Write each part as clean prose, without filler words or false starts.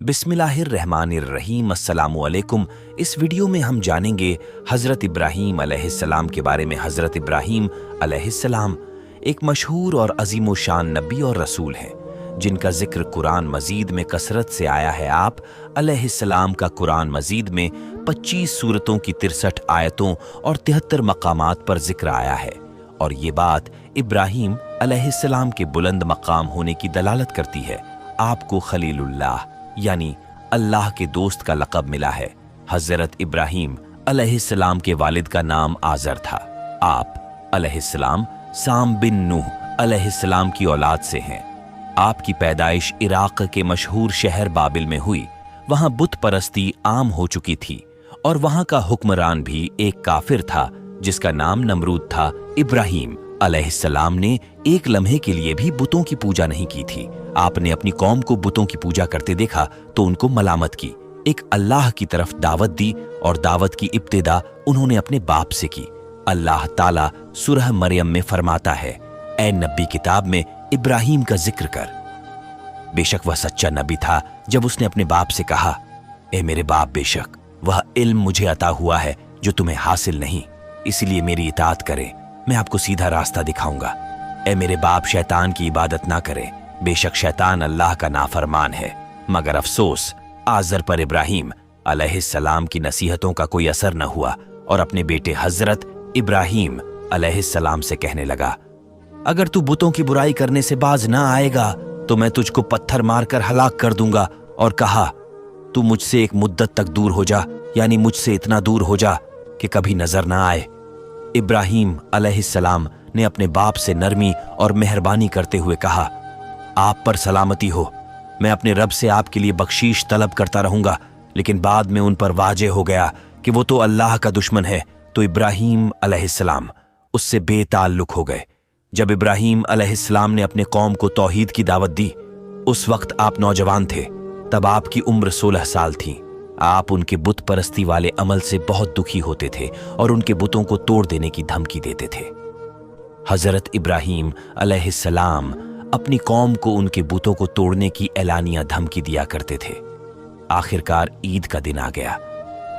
बिस्मिल्लाहिर्रहमानिर्रहीम। अस्सलामु अलैकुम। इस वीडियो में हम जानेंगे हज़रत इब्राहीम अलैहिस्सलाम के बारे में। हज़रत इब्राहीम अलैहिस्सलाम एक मशहूर और अजीम शान नबी और रसूल हैं, जिनका जिक्र कुरान मजीद में कसरत से आया है। आप अलैहिस्सलाम का कुरान मजीद में 25 सूरतों की 63 आयतों और 73 मकामात पर जिक्र आया है, और ये बात इब्राहीम अलैहिस्सलाम के बुलंद मकाम होने की दलालत करती है। आपको खलीलुल्लाह यानी अल्लाह के दोस्त का लक़ब मिला है। हज़रत इब्राहीम अलैहिस्सलाम के वालिद का नाम आज़र था। आप अलैहिस्सलाम साम बिन नूह अलैहिस्सलाम की औलाद से हैं। आपकी पैदाइश इराक़ के मशहूर शहर बाबिल में हुई। वहाँ बुत परस्ती आम हो चुकी थी, और वहाँ का हुक्मरान भी एक काफिर था जिसका नाम नमरूद था। इब्राहीम अलैहिस्सलाम ने एक लम्हे के लिए भी बुतों की पूजा नहीं की थी। आपने अपनी कौम को बुतों की पूजा करते देखा तो उनको मलामत की, एक अल्लाह की तरफ दावत दी, और दावत की इब्तिदा उन्होंने अपने बाप से की। अल्लाह ताला सूरह मरियम में फरमाता है, ऐ नबी किताब में इब्राहीम का जिक्र कर। बेशक वह सच्चा नबी था जब उसने अपने बाप से कहा, ए मेरे बाप, बेशक वह इल्म मुझे अता हुआ है जो तुम्हें हासिल नहीं, इसलिए मेरी इताअत करें, मैं आपको सीधा रास्ता दिखाऊंगा। ए मेरे बाप, शैतान की इबादत ना करें, बेशक शैतान अल्लाह का नाफरमान है। मगर अफसोस, आज़र पर इब्राहीम अलैहिस्सलाम की नसीहतों का कोई असर न हुआ, और अपने बेटे हज़रत इब्राहीम अलैहिस्सलाम से कहने लगा, अगर तू बुतों की बुराई करने से बाज ना आएगा तो मैं तुझको पत्थर मारकर हलाक कर दूंगा। और कहा, तू मुझसे एक मुद्दत तक दूर हो जा, यानी मुझसे इतना दूर हो जा कि कभी नजर ना आए। इब्राहीम अलैहिस्सलाम ने अपने बाप से नरमी और मेहरबानी करते हुए कहा, आप पर सलामती हो, मैं अपने रब से आपके लिए बख्शीश तलब करता रहूंगा। लेकिन बाद में उन पर वाजे हो गया कि वो तो अल्लाह का दुश्मन है, तो इब्राहीम अलैहिस्सलाम उससे बेताल्लुक हो गए। जब इब्राहीम अलैहिस्सलाम ने अपने कौम को तौहीद की दावत दी, उस वक्त आप नौजवान थे। तब आपकी उम्र 16 साल थी। आप उनके बुत परस्ती वाले अमल से बहुत दुखी होते थे और उनके बुतों को तोड़ देने की धमकी देते थे। हज़रत इब्राहीम अलैहिस्सलाम अपनी कौम को उनके बुतों को तोड़ने की एलानिया धमकी दिया करते थे। आखिरकार ईद का दिन आ गया।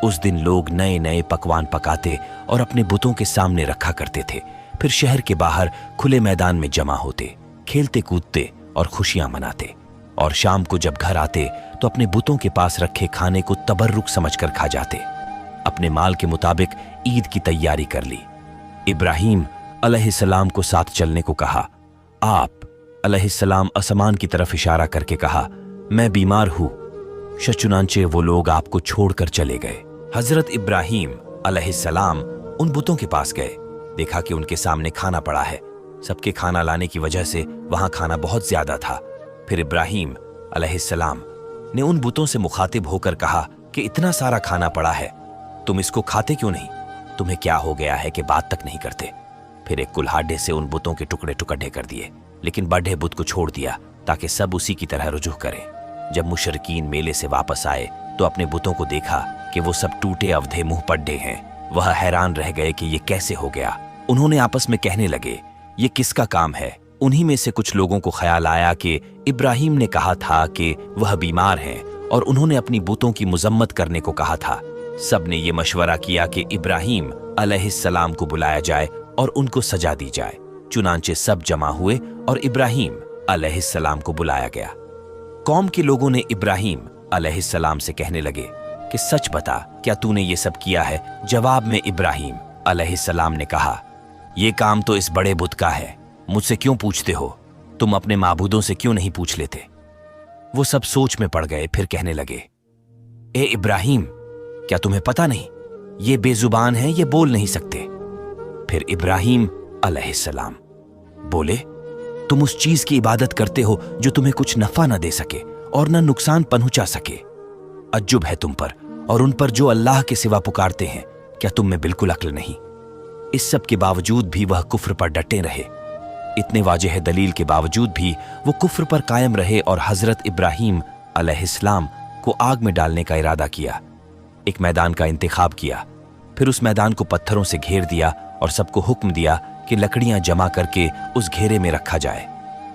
उस दिन लोग नए नए पकवान पकाते और अपने बुतों के सामने रखा करते थे। फिर शहर के बाहर खुले मैदान में जमा होते, खेलते कूदते और खुशियां मनाते, और शाम को जब घर आते तो अपने बुतों के पास रखे खाने को तबर्रुक समझकर खा जाते। अपने माल के मुताबिक ईद की तैयारी कर ली। इब्राहीम अलैहिस्सलाम को साथ चलने को कहा। आप अलैहिस्सलाम आसमान की तरफ इशारा करके कहा, मैं बीमार हूं। चुनांचे वो लोग आपको छोड़कर चले गए। हजरत इब्राहीम अलैहिस्सलाम उन बुतों के पास गए। देखा कि उनके सामने खाना पड़ा है। सबके खाना लाने की वजह से वहां खाना बहुत ज्यादा था। फिर इब्राहीम अलैहिस्सलाम ने उन बुतों से मुखातिब होकर कहा कि इतना सारा खाना पड़ा है, तुम इसको खाते क्यों नहीं? तुम्हें क्या हो गया है कि बात तक नहीं करते? फिर एक कुल्हाड़े से उन बुतों के टुकड़े टुकड़े कर दिए, लेकिन बड़े बुत को छोड़ दिया ताकि सब उसी की तरह रुजू करें। जब मुशरिकीन मेले से वापस आए तो अपने बुतों को देखा कि वो सब टूटे अवधे मुंह पड्डे हैं। वह हैरान रह गए कि ये कैसे हो गया। उन्होंने आपस में कहने लगे, ये किसका काम है? उन्हीं में से कुछ लोगों को ख्याल आया कि इब्राहीम ने कहा था कि वह बीमार हैं, और उन्होंने अपनी बुतों की मुजम्मत करने को कहा था। सब ने ये मशवरा किया कि इब्राहीम अलैहिस्सलाम को बुलाया जाए और उनको सजा दी जाए। चुनांचे सब जमा हुए और इब्राहीम अलैहिस्सलाम को बुलाया गया। कौम के लोगों ने इब्राहीम अलैहिस्सलाम से कहने लगे कि सच बता, क्या तूने ये सब किया है? जवाब में इब्राहीम अलैहिस्सलाम ने कहा, ये काम तो इस बड़े बुत का है, मुझसे क्यों पूछते हो? तुम अपने माबूदों से क्यों नहीं पूछ लेते? वो सब सोच में पड़ गए। फिर कहने लगे, ए इब्राहीम, क्या तुम्हें पता नहीं ये बेजुबान हैं, ये बोल नहीं सकते? फिर इब्राहीम अलैहिस्सलाम बोले, तुम उस चीज की इबादत करते हो जो तुम्हें कुछ नफा न दे सके और न नुकसान पहुंचा सके। अज्जुब है तुम पर और उन पर जो अल्लाह के सिवा पुकारते हैं। क्या तुम में बिल्कुल अक्ल नहीं? इस सब के बावजूद भी वह कुफ्र पर डटे रहे। इतने वाज़ेह दलील के बावजूद भी वो कुफ्र पर कायम रहे और हजरत इब्राहीम अलैहिस्सलाम को आग में डालने का इरादा किया। एक मैदान का इंतखाब किया, फिर उस मैदान को पत्थरों से घेर दिया और सबको हुक्म दिया कि लकड़ियां जमा करके उस घेरे में रखा जाए।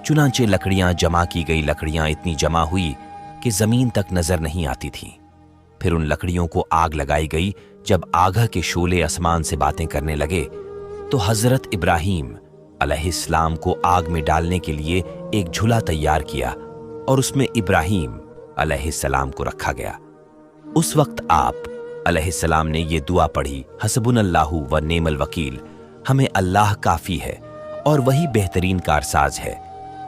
चुनांचे लकड़ियां जमा की गई। लकड़ियां इतनी जमा हुई कि जमीन तक नजर नहीं आती थीं। फिर उन लकड़ियों को आग लगाई गई। जब आग के शोले आसमान से बातें करने लगे तो हजरत इब्राहीम अलैहिस्सलाम को आग में डालने के लिए एक झूला तैयार किया और उसमें इब्राहीम अलैहिस्सलाम को रखा गया। उस वक्त आप अलैहिस्सलाम ने ये दुआ पढ़ी, हसबुनल्लाहु व नेमल वकील, हमें अल्लाह काफी है और वही बेहतरीन कारसाज है।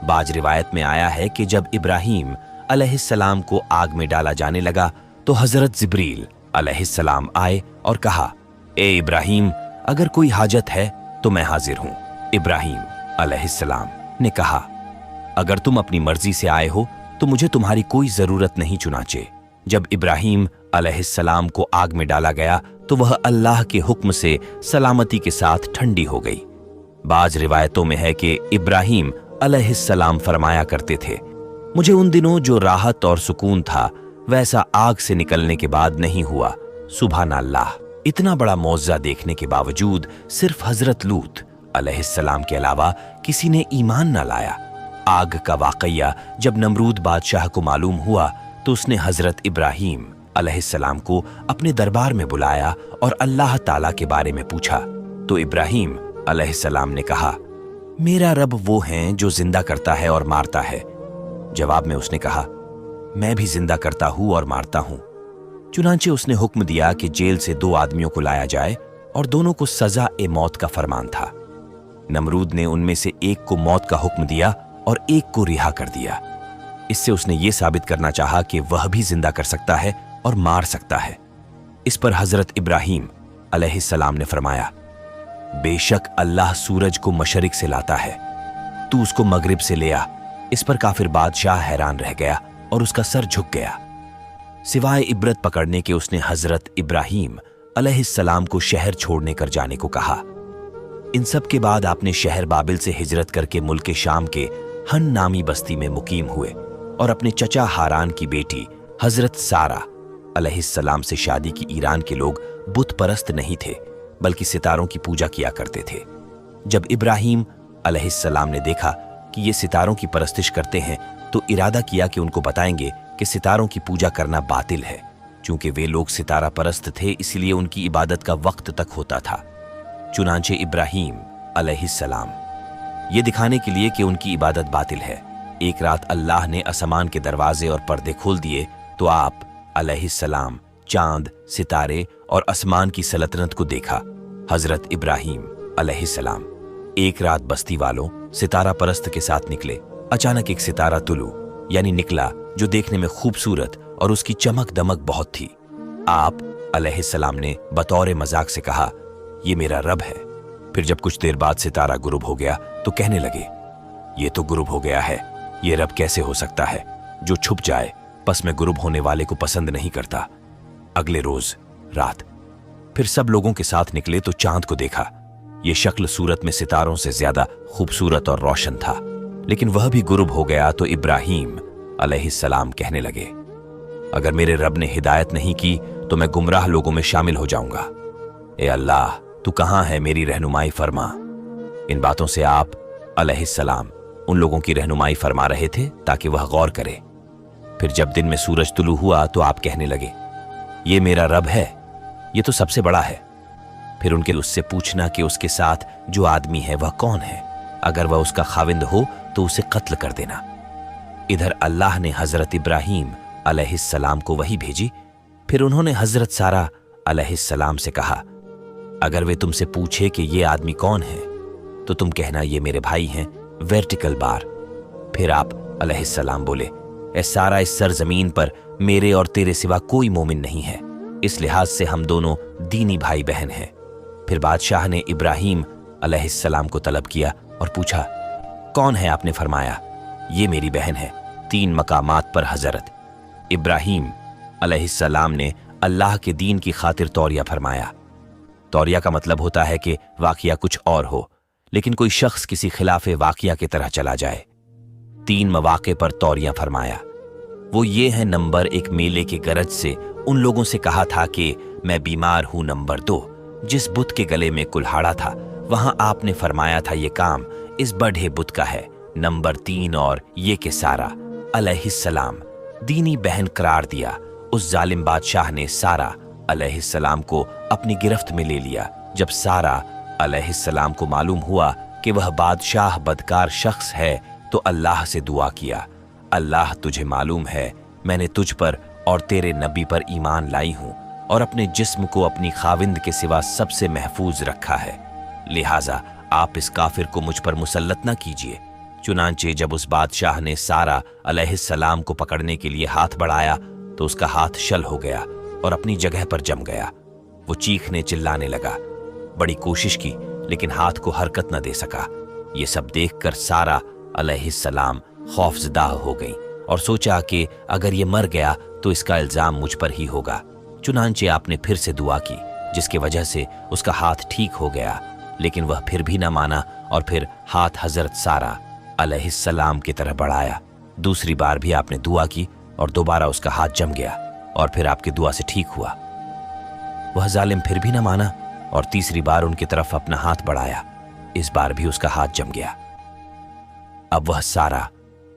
बाज रिवायत में आया है कि जब इब्राहीम अलैहिस्सलाम को आग में डाला जाने लगा तो हजरत जिब्रील अलैहिस्सलाम आए और कहा, ए इब्राहीम, अगर कोई हाजत है तो मैं हाजिर हूं। इब्राहीम अलैहिस्सलाम ने कहा, अगर तुम अपनी मर्जी से आए हो तो मुझे तुम्हारी कोई जरूरत नहीं चुनाचे। जब इब्राहीम अलैहिस्सलाम को आग में डाला गया तो वह अल्लाह के हुक्म से सलामती के साथ ठंडी हो गई। बाज रिवायतों में है कि इब्राहीम अलैहिस्सलाम फरमाया करते थे, मुझे उन दिनों जो राहत और सुकून था वैसा आग से निकलने के बाद नहीं हुआ। सुभान अल्लाह। इतना बड़ा मौजज़ा देखने के बावजूद सिर्फ हजरत लूत अलैहिस्सलाम के अलावा किसी ने ईमान न लाया। आग का वाकया जब नमरूद बादशाह को मालूम हुआ तो उसने हजरत इब्राहीम अलैहिस्सलाम को अपने दरबार में बुलाया और अल्लाह ताला के बारे में पूछा। तो इब्राहीम अलैहिस्सलाम ने कहा, मेरा रब वो है जो जिंदा करता है और मारता है। जवाब में उसने कहा, मैं भी जिंदा करता हूं और मारता हूं। चुनांचे उसने हुक्म दिया कि जेल से 2 आदमियों को लाया जाए और दोनों को सजा ए मौत का फरमान था। नमरूद ने उनमें से एक को मौत का हुक्म दिया और एक को रिहा कर दिया। इससे उसने ये साबित करना चाहा कि वह भी जिंदा कर सकता है और मार सकता है। इस पर हजरत इब्राहीम अलैहिस्सलाम ने फरमाया, बेशक अल्लाह सूरज को मशरिक से लाता है, तू उसको मगरिब से ले आ। इस पर काफिर बादशाह हैरान रह गया और उसका सर झुक गया। सिवाय इबरत पकड़ने के उसने हजरत इब्राहीम अलैहिस्सलाम को शहर छोड़ने कर जाने को कहा। इन सब के बाद आपने शहर बाबिल से हिजरत करके मुल्क शाम के हन नामी बस्ती में मुकीम हुए और अपने चचा हारान की बेटी हजरत सारा अलैहिस्सलाम से शादी की। ईरान के लोग बुत परस्त नहीं थे बल्कि सितारों की पूजा किया करते थे। जब इब्राहीम अलैहिस्सलाम ने देखा कि ये सितारों की परस्तिश करते हैं तो इरादा किया कि उनको बताएंगे कि सितारों की पूजा करना बातिल है। चूंकि वे लोग सितारा परस्त थे इसलिए उनकी इबादत का वक्त तक होता था। चुनांचे इब्राहीम अलैहिस्सलाम ये दिखाने के लिए कि उनकी इबादत बातिल है, एक रात अल्लाह ने आसमान के दरवाजे और पर्दे खोल दिए तो आप अलैहिस्सलाम चांद, सितारे और आसमान की सल्तनत को देखा। हजरत इब्राहीम अलैहिस्सलाम एक रात बस्ती वालों सितारा परस्त के साथ निकले। अचानक एक सितारा तुलू यानी निकला जो देखने में खूबसूरत और उसकी चमक दमक बहुत थी। आप अलैहिस्सलाम ने बतौर मजाक से कहा, ये मेरा रब है। फिर जब कुछ देर बाद सितारा गुरूब हो गया तो कहने लगे, ये तो गुरूब हो गया है, ये रब कैसे हो सकता है जो छुप जाए पस में गुरूब होने वाले को पसंद नहीं करता। अगले रोज रात फिर सब लोगों के साथ निकले तो चांद को देखा। ये शक्ल सूरत में सितारों से ज्यादा खूबसूरत और रोशन था, लेकिन वह भी गुरूब हो गया तो इब्राहीम अलैहिस्सलाम कहने लगे, अगर मेरे रब ने हिदायत नहीं की तो मैं गुमराह लोगों में शामिल हो जाऊंगा। ए अल्लाह, तू कहां है, मेरी रहनुमाई फरमा। इन बातों से आप अलैहिस्सलाम उन लोगों की रहनुमाई फरमा रहे थे ताकि वह गौर करे। फिर जब दिन में सूरज तुलू हुआ तो आप कहने लगे, ये मेरा रब है, ये तो सबसे बड़ा है। फिर उनके उससे पूछना कि उसके साथ जो आदमी है वह कौन है, अगर वह उसका खाविंद हो तो उसे कत्ल कर देना। इधर अल्लाह ने हजरत इब्राहीम अलैहिस्सलाम को वही भेजी। फिर उन्होंने हजरत सारा अलैहिस्सलाम से कहा, अगर वे तुमसे पूछे कि ये आदमी कौन है तो तुम कहना ये मेरे भाई हैं वर्टिकल बार। फिर आप अलैहिस्सलाम बोले, ए सारा, इस सरजमीन पर मेरे और तेरे सिवा कोई मोमिन नहीं है, इस लिहाज से हम दोनों दीनी भाई बहन हैं। फिर बादशाह ने इब्राहीम अलैहिस्सलाम को तलब किया और पूछा, कौन है? आपने फरमाया, ये मेरी बहन है। 3 मकामात पर हजरत इब्राहीम अलैहिस्सलाम ने अल्लाह के दीन की खातिर तौरिया फरमाया। तौरिया का मतलब होता है कि वाकया कुछ और हो लेकिन कोई शख्स किसी खिलाफे वाकया की तरह चला जाए। 3 मौके पर तौरिया फरमाया। वो ये है, नंबर 1 मेले के गरज से उन लोगों से कहा था कि मैं बीमार हूं। नंबर 2 जिस बुत के गले में कुल्हाड़ा था वहां आपने फरमाया था ये काम इस बढ़े बुत का है। नंबर 3 और ये कि सारा अलैहिस्सलाम दीनी बहन करार दिया। उस जालिम बादशाह ने सारा अलैहिस्सलाम को अपनी गिरफ्त में ले लिया। जब सारा अलैहिस्सलाम को मालूम हुआ कि वह बादशाह बदकार शख्स है तो अल्लाह से दुआ किया, अल्लाह तुझे मालूम है मैंने तुझ पर और तेरे नबी पर ईमान लाई हूँ और अपने जिस्म को अपनी खाविंद के सिवा सबसे महफूज रखा है, लिहाजा आप इस काफिर को मुझ पर मुसल्लत न कीजिए। चुनांचे जब उस बादशाह ने सारा अलैहिस्सलाम को पकड़ने के लिए हाथ बढ़ाया तो उसका हाथ शल हो गया और अपनी जगह पर जम गया। वो चीखने चिल्लाने लगा। बड़ी कोशिश की लेकिन हाथ को हरकत न दे सका। ये सब देखकर सारा अलैहिस्सलाम खौफजदा हो गई और सोचा कि अगर ये मर गया तो इसका इल्जाम मुझ पर ही होगा। चुनांचे आपने फिर से दुआ की जिसकी वजह से उसका हाथ ठीक हो गया, लेकिन वह फिर भी न माना और फिर हाथ हजरत सारा अलैहिस्सलाम की तरफ बढ़ाया। दूसरी बार भी आपने दुआ की और दोबारा उसका हाथ जम गया और फिर आपकी दुआ से ठीक हुआ। वह जालिम फिर भी न माना और तीसरी बार उनकी तरफ अपना हाथ बढ़ाया। इस बार भी उसका हाथ जम गया। अब वह सारा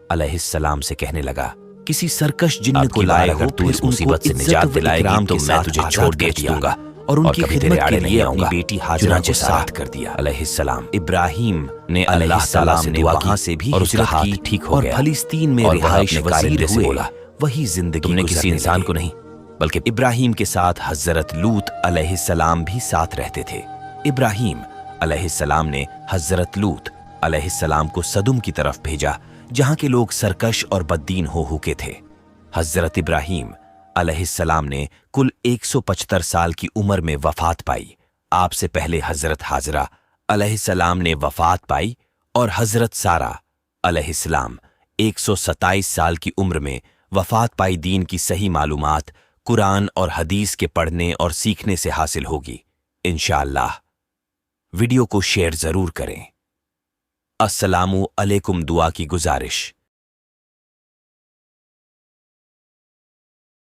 अलैहिस्सलाम से कहने लगा, किसी सरकश जिन्न को लाए अगर तू इस मुसीबत से निजात दिलाएगी तो मैं तुझे छोड़ के दूंगा और उनकी खिदमत के लिए अपनी बेटी हाजिरा को साथ कर दिया। अलैहिस्सलाम इब्राहीम ने अल्लाह ताला से दुआ की से भी और उसका हाथ ठीक हो गया। फलस्तीन में रिहाइश वजीर हुए, वही जिंदगी तुमने किसी इंसान को नहीं बल्कि इब्राहीम के साथ हजरत लूत अलैहिस्सलाम भी साथ रहते थे। इब्राहीम अलैहिस्सलाम ने हजरत लूत अलैहिस्सलाम को सदुम की तरफ भेजा जहां के लोग सरकश और बद्दीन हो के थे। हजरत इब्राहीम अलैहिस्सलाम ने कुल 175 साल की उम्र में वफात पाई। आपसे पहले हजरत हाजरा अलैहिस्सलाम ने वफात पाई और हजरत सारा अलैहिस्सलाम 127 साल की उम्र में वफात पाई। दीन की सही मालूमात कुरान और हदीस के पढ़ने और सीखने से हासिल होगी इंशाअल्लाह। वीडियो को शेयर जरूर करें। अस्सलामु अलैकुम दुआ की गुजारिश।